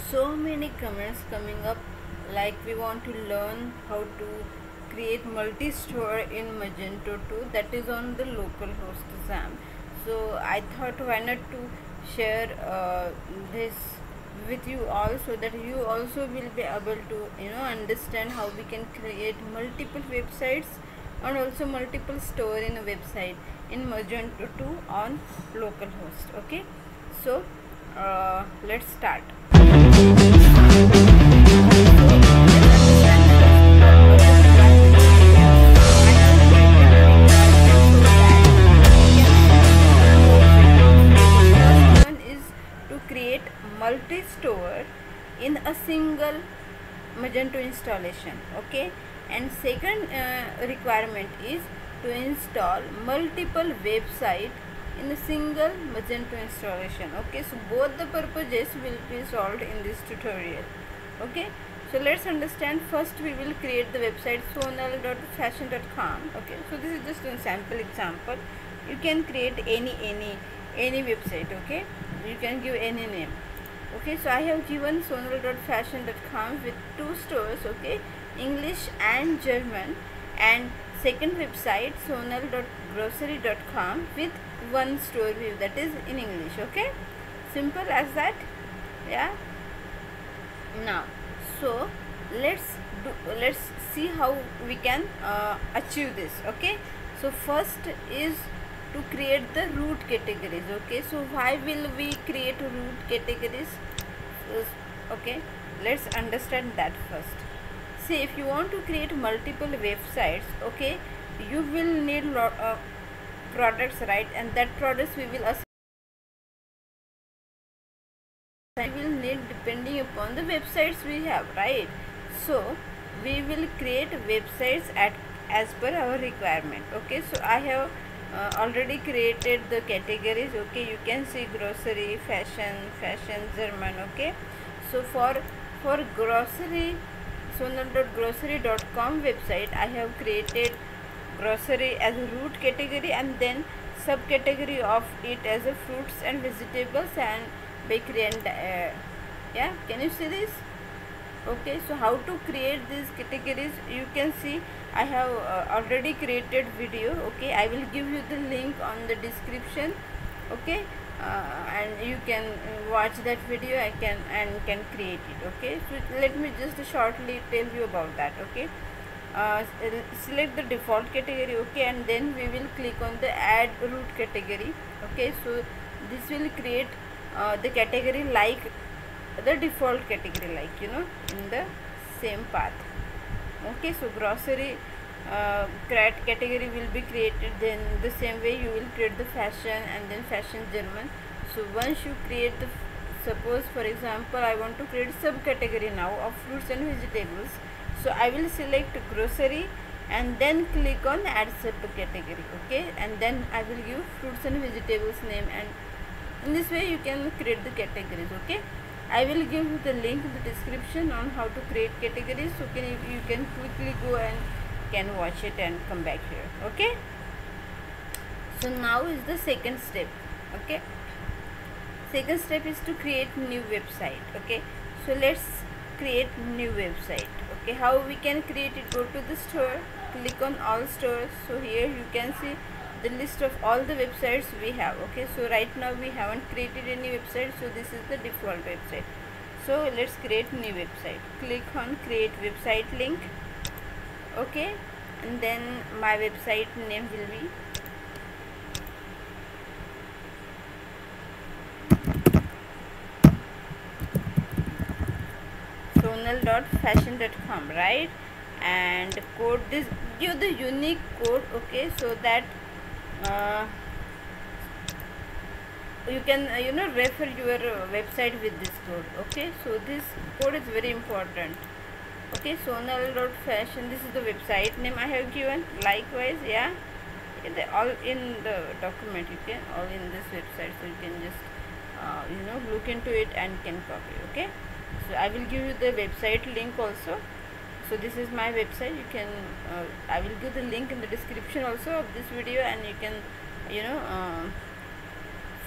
so many comments coming up, like we want to learn how to create multi-store in Magento 2, that is on the localhost XAMPP. So I thought why not to share this with you all, so that you also will be able to understand how we can create multiple websites and also multiple store in a website in Magento 2 on localhost. Okay, so let's start. Create multi-store in a single Magento installation. Okay, and second requirement is to install multiple website in a single Magento installation. Okay, so both the purposes will be solved in this tutorial. Okay, so let's understand. First we will create the website sonal.fashion.com. Okay, so this is just a sample example. You can create any website. Okay, you can give any name. Okay, so I have given sonal.fashion.com with two stores, okay, English and German, and second website sonal.grocery.com with one store view, that is in English. Okay, simple as that. Yeah, now so let's see how we can achieve this. Okay, so first is to create the root categories. Okay, so why will we create root categories? Okay, let's understand that first. See, if you want to create multiple websites, okay, you will need products, right? And that products we will need depending upon the websites we have, right? So we will create websites as per our requirement. Okay, so I have already created the categories. Okay, you can see grocery, fashion, German. Okay, so for grocery, sonal.grocery.com website, I have created grocery as a root category, and then subcategory of it as a fruits and vegetables and bakery and yeah, can you see this? Okay, so how to create these categories, you can see I have already created video. Okay, I will give you the link on the description. Okay, and you can watch that video. I can create it. Okay, so let me just shortly tell you about that. Okay, select the default category. Okay, and then we will click on the add root category. Okay, so this will create the category like the default category, like in the same path. Okay, so grocery category will be created, then the same way you will create the fashion and then fashion German. So once you create the, suppose for example I want to create subcategory now of fruits and vegetables, so I will select grocery and then click on add subcategory. Okay, and then I will give fruits and vegetables name, and in this way you can create the categories. Okay, I will give you the link in the description on how to create categories, so you can quickly go and can watch it and come back here. Okay, so now is the second step. Okay, second step is to create new website. Okay, so let's create new website. Okay, how we can create it? Go to the store, click on all stores. So here you can see the list of all the websites we have. Okay, so right now we haven't created any website, so this is the default website. So let's create new website. Click on create website link. Okay, and then my website name will be sonal.fashion.com, right? And code this, give the unique code. Okay, so that you can refer your website with this code. Okay, so this code is very important. Okay, sonal.fashion, this is the website name I have given. Likewise, yeah, all in the document, you can all in this website, so you can just look into it and can copy. Okay, so I will give you the website link also. So this is my website. You can I will give the link in the description also of this video, and you can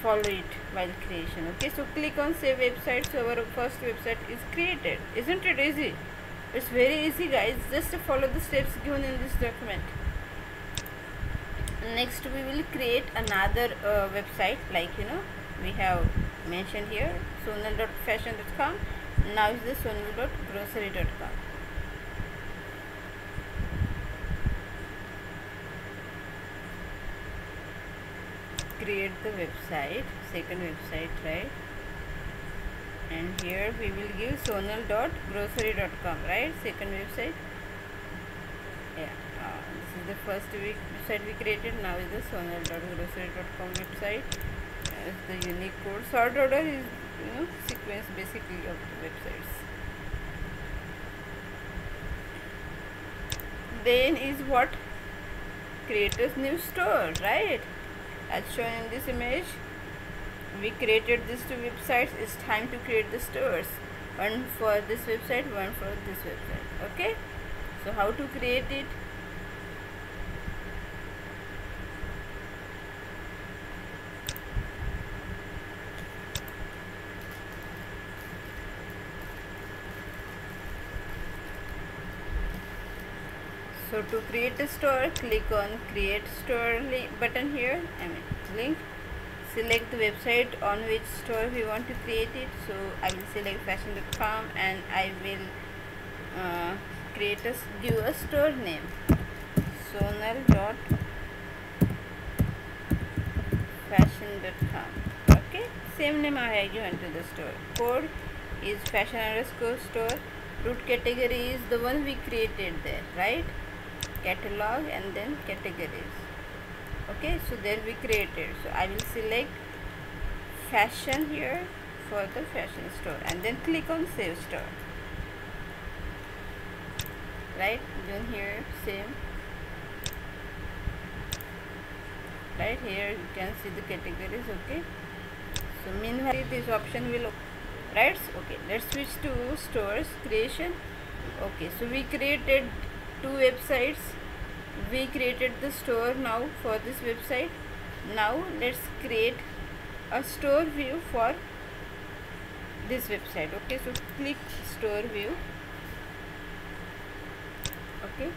follow it while creation. Okay, so click on save website. So our first website is created. Isn't it easy? It's very easy, guys. Just follow the steps given in this document. Next we will create another website, like we have mentioned here, sonal.fashion.com. now is the sonal.grocery.com. create the website, second website, right? And here we will give sonal.grocery.com, right? Second website. Yeah, this is the first website we created. Now is the sonal.grocery.com website. The unique code. Sort order is sequence basically of the websites. Then is what? Creators new store, right? As shown in this image, we created these two websites. It's time to create the stores, one for this website, one for this website. Okay, so how to create it? So to create a store, click on create store button here, link. Select the website on which store we want to create it. So I will select fashion.com and I will give a store name, sonal.fashion.com. okay, same name I have given to the store. Code is fashion_store. Root category is the one we created there, right? Catalog and then categories. Okay, so there we created. So I will select fashion here for the fashion store and then click on save store, right? Then here same, right? Here you can see the categories. Okay, so meanwhile this option will right. Okay, let's switch to stores creation. Okay, so we created two websites. We created the store now for this website. Now let's create a store view for this website. Okay, so click store view. Okay,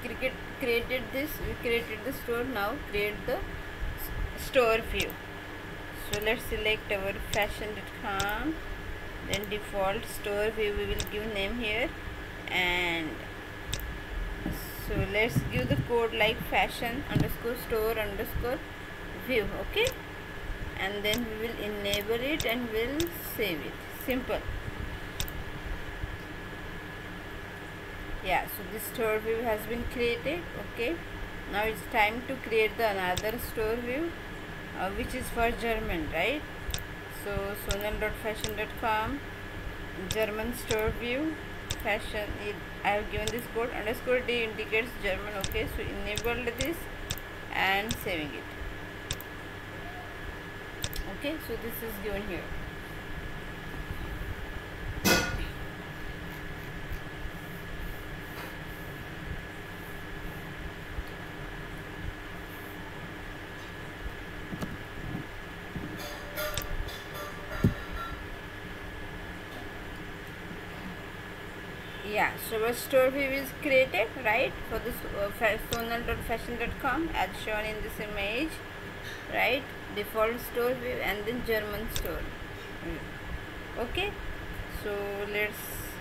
we created the store. Now create the store view. So let's select our fashion.com, then default store view we will give name here, and so let's give the code like fashion_store_view. okay, and then we will enable it and we'll save it. Simple. Yeah, so this store view has been created. Okay, now it's time to create the another store view which is for German, right? So sonal.fashion.com, German store view, fashion. I have given this code _D indicates German. Okay, so enabled this and saving it. Okay, so this is given here. Yeah, so our store view is created, right, for this sonal.fashion.com as shown in this image, right? Default store view and then German store view. Okay, so let's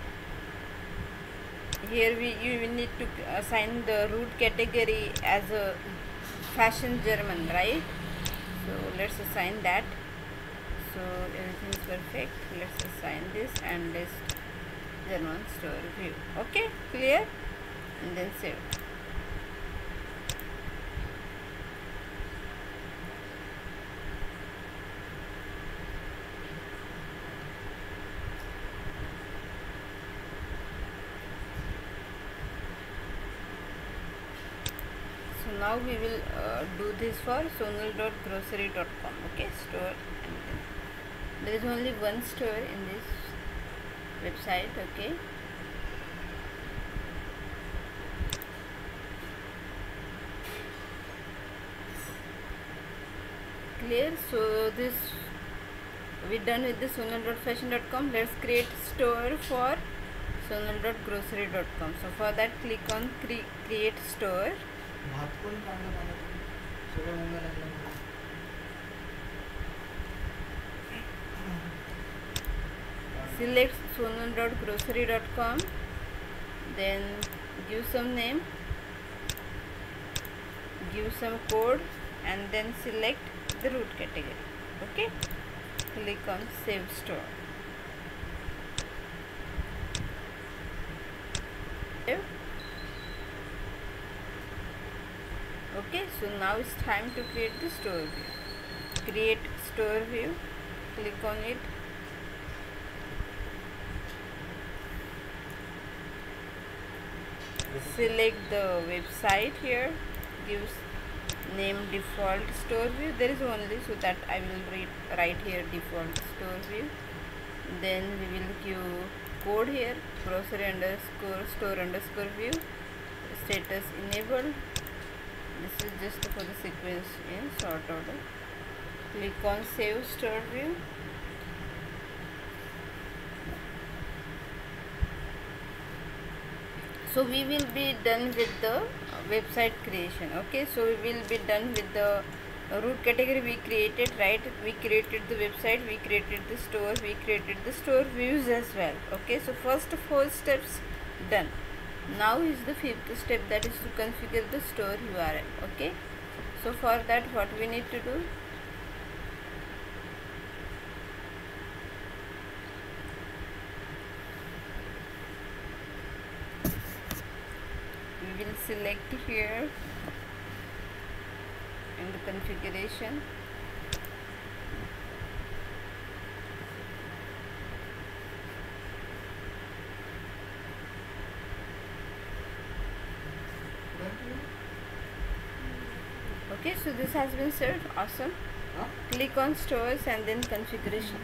here you need to assign the root category as a fashion German, right? So let's assign that. So everything is perfect. Let's assign this and list German store view. Okay, clear? And then save. So now we will do this for sonal.grocery.com. okay, store, and there is only one store in this website. Okay, Clear? So this we done with the sonal.fashion.com. Let's create store for sonal.grocery.com. So for that, click on create store. Select sonal.grocery.com, then give some name, give some code, and then select the root category. Okay, click on save store. Okay, so now it's time to create the store view. Create store view, click on it. Select the website here, gives name default store view. There is only, so that I will write here default store view. Then we will give code here, grocery underscore store underscore view, status enabled. This is just for the sequence in sort order. Click on save store view. So we will be done with the website creation. Okay, so we will be done with the root category we created, right? We created the website, we created the store, we created the store views as well. Okay, so first 4 steps done. Now is the 5th step, that is to configure the store URL. Okay, so for that what we need to do? We will select here in the configuration, okay, so this has been saved. Awesome. Click on stores and then configuration.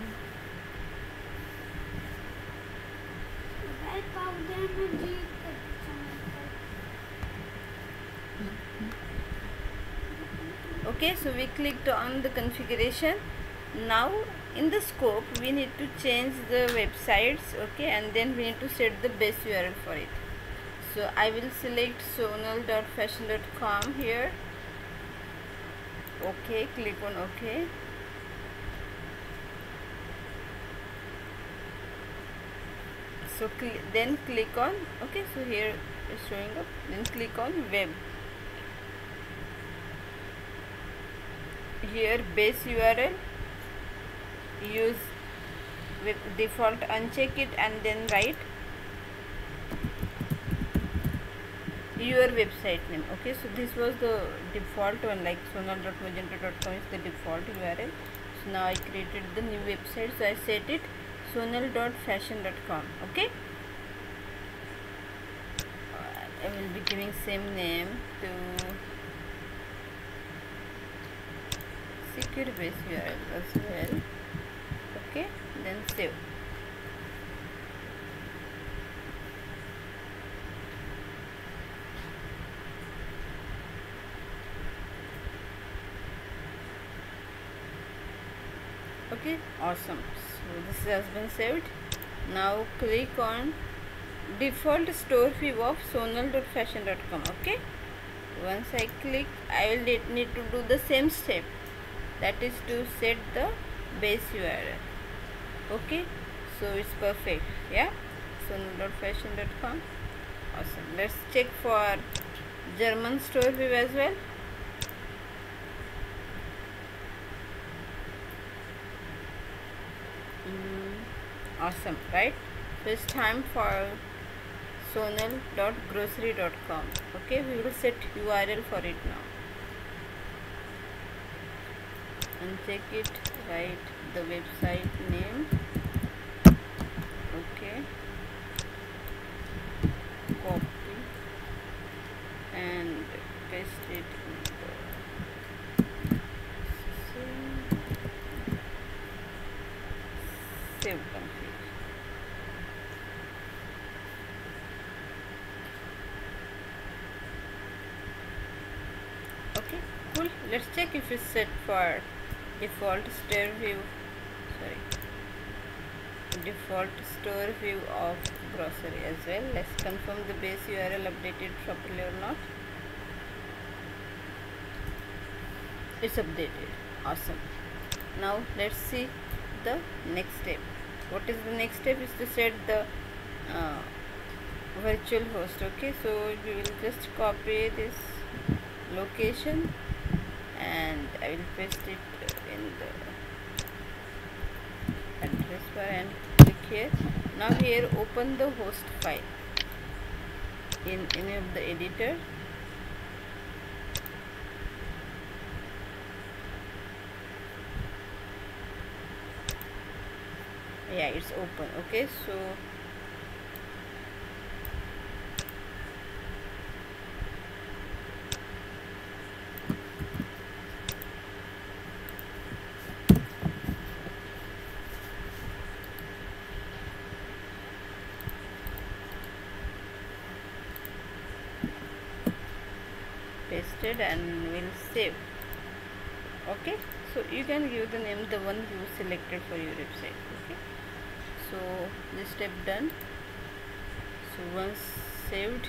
Okay, so we clicked on the configuration. Now in the scope we need to change the websites, okay, and then we need to set the base URL for it. So I will select sonal.fashion.com here. Okay, click on OK. So then click on, okay, so here is showing up, then click on web. Here base URL, use with default, uncheck it and then write your website name. Okay, so this was the default one, like sonal.magento.com is the default URL. So now I created the new website, so I set it sonal.fashion.com. okay, I will be giving same name to secure base URL as well. Okay, then save. Okay, awesome. So this has been saved. Now click on default store view of sonal.fashion.com. okay, once I click, I will need to do the same step, that is to set the base URL. Okay, so it's perfect. Yeah, sonal.fashion.com. awesome. Let's check for German store view as well. Awesome, right? So it's time for sonal.grocery.com. okay, we will set URL for it now. Uncheck it, write the website name. Okay, copy and paste it in the save config. Okay, cool. Let's check if it's set for default store view, sorry, default store view of grocery as well. Let's confirm the base URL updated properly or not. It's updated. Awesome. Now let's see the next step. What is the next step? Is to set the virtual host. Okay, so we will just copy this location and I will paste it in the address bar and click here. Now here open the host file in any of the editor. Yeah, it's open. Okay, so pasted and we'll save. Okay, so you can give the name the one you selected for your website. Okay, so this step done. So once saved,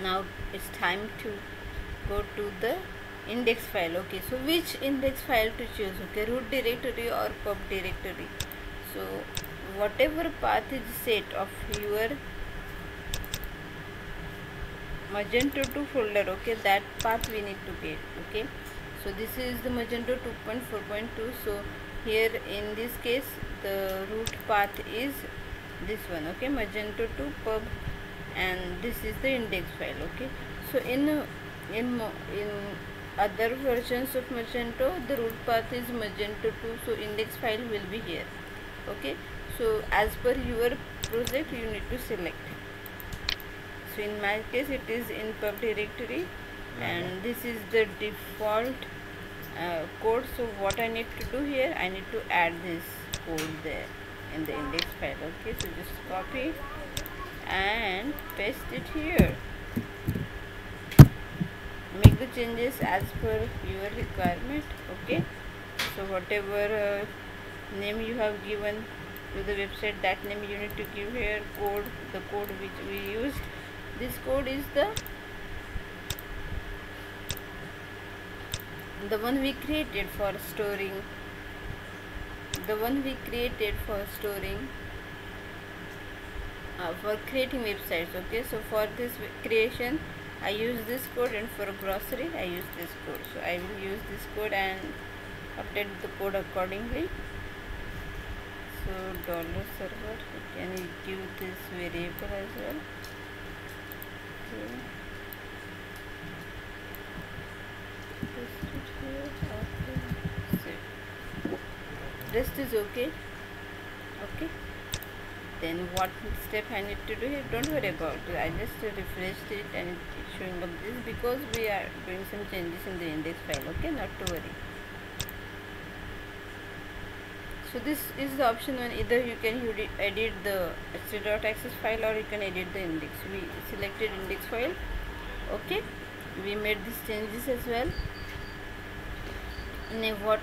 now it's time to go to the index file. Okay, so which index file to choose? Okay, root directory or pub directory. So whatever path is set of your Magento 2 folder, okay, that path we need to get. Okay, so this is the Magento 2.4.2. so here in this case the root path is this one. Okay, Magento 2 pub, and this is the index file. Okay, so in other versions of Magento the root path is Magento 2, so index file will be here. Okay, so as per your project you need to select. So in my case it is in pub directory, and this is the default code. So what I need to do here, I need to add this code there in the index file. Okay, so just copy and paste it here. Make the changes as per your requirement. Okay, so whatever name you have given to the website, that name you need to give here. Code, the code which we used, this code is the one we created for storing, for creating websites. Okay, so for this creation I use this code, and for grocery I use this code. So I will use this code and update the code accordingly. So $server, you can give this variable as well. Okay. Rest is okay. Okay, then what step I need to do here, don't worry about it. I just refreshed it and it's showing up this because we are doing some changes in the index file. Okay, not to worry. So this is the option one. Either you can edit the htdoc.access file or you can edit the index. We selected index file. Okay, we made these changes as well. Now what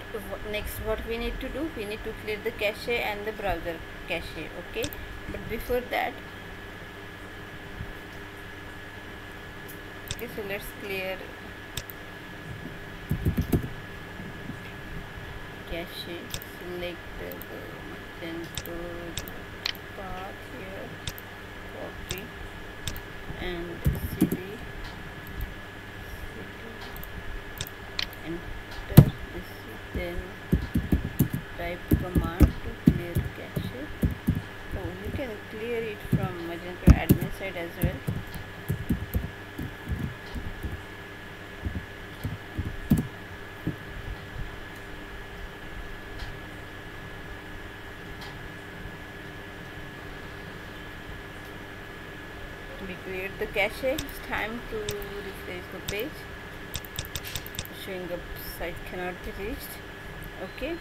we need to do, we need to clear the cache and the browser cache. Okay, but before that, okay, so let's clear cache. Select the Magento path here, copy and cd, enter this, then type command to clear cache. Oh, you can clear it from Magento admin side as well. We cleared the cache. It's time to refresh the page. Showing up site cannot be reached. Okay,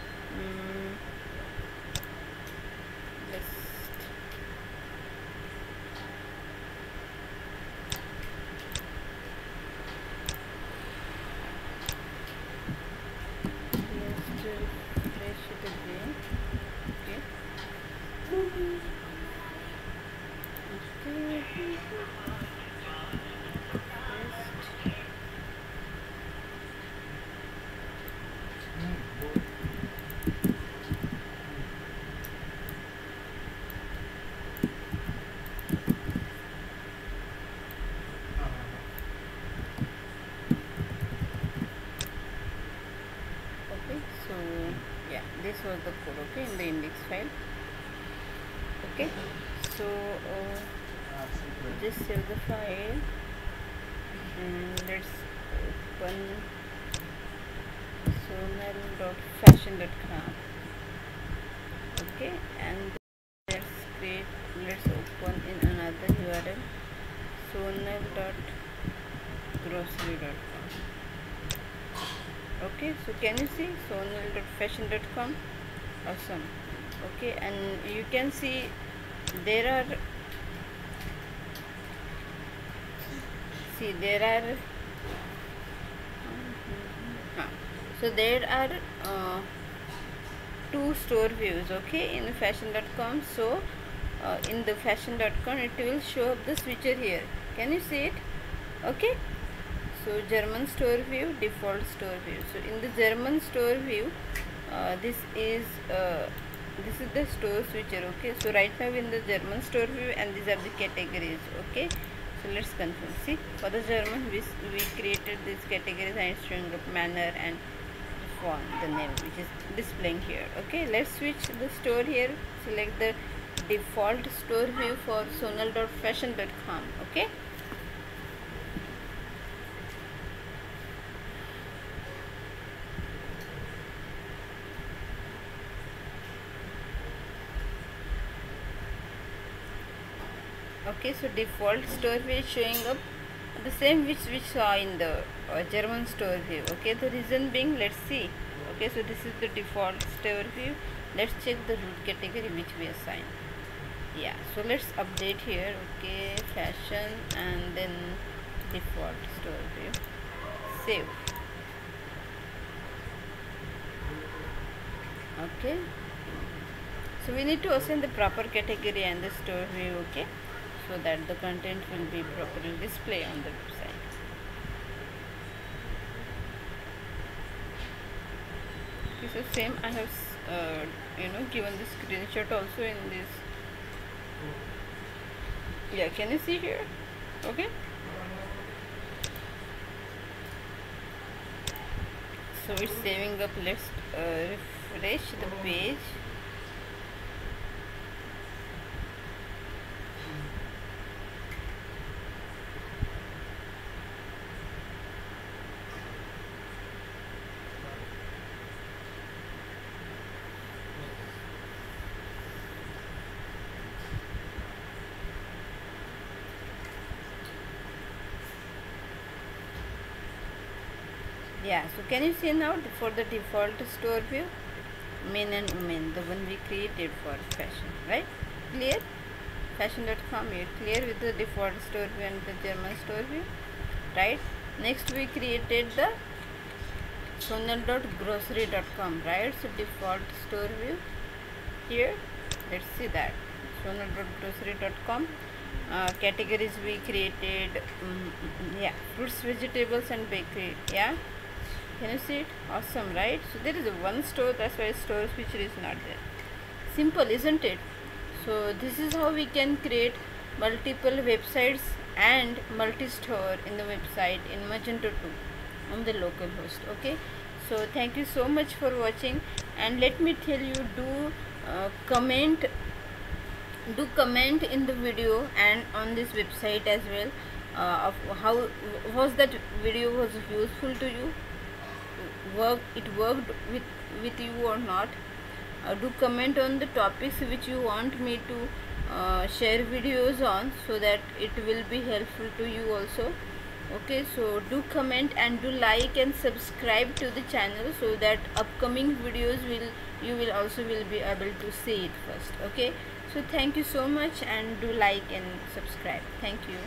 this was the code, okay, in the index file. Okay, so just save the file and let's open sonal.fashion.com. okay, and let's open in another URL, sonal.grocery.com. okay, so can you see sonal.fashion.com? Awesome. Okay, and you can see there are so there are two store views, okay, in fashion.com. So in the fashion.com it will show up the switcher here. Can you see it? Okay, so German store view, default store view. So in the German store view, this is the store switcher. Okay, so right now in the German store view, and these are the categories. Okay, so let's confirm. See, for the German we created these categories and it's showing up manner and font, the name which is displaying here. Okay, let's switch the store here. Select the default store view for sonal.fashion.com. okay, okay, so default store view is showing up the same which we saw in the German store view. Okay, the reason being, let's see. Okay, so this is the default store view. Let's check the root category which we assign. Yeah, so let's update here. Okay, fashion and then default store view. Save. Okay, so we need to assign the proper category and the store view. Okay, so that the content will be properly displayed on the website. Okay, so same I have given the screenshot also in this. Yeah, can you see here? Okay, so it's saving up. Let's refresh the page. Yeah, so can you see now for the default store view, men and women, the one we created for fashion, right? Clear? Fashion.com, you're clear with the default store view and the German store view, right? Next we created the sonal.grocery.com, right? So default store view here, let's see that sonal.grocery.com. Categories we created, yeah, fruits, vegetables and bakery. Yeah, can you see it? Awesome, right? So there is a one store, that's why store switcher is not there. Simple, isn't it? So this is how we can create multiple websites and multi-store in the website in Magento 2 on the local host. Okay, so thank you so much for watching, and let me tell you, do comment in the video and on this website as well, of how was that video was useful to you, it worked with you or not. Do comment on the topics which you want me to share videos on, so that it will be helpful to you also. Okay, so do comment and do like and subscribe to the channel, so that upcoming videos you will also be able to see it first. Okay, so thank you so much, and do like and subscribe. Thank you.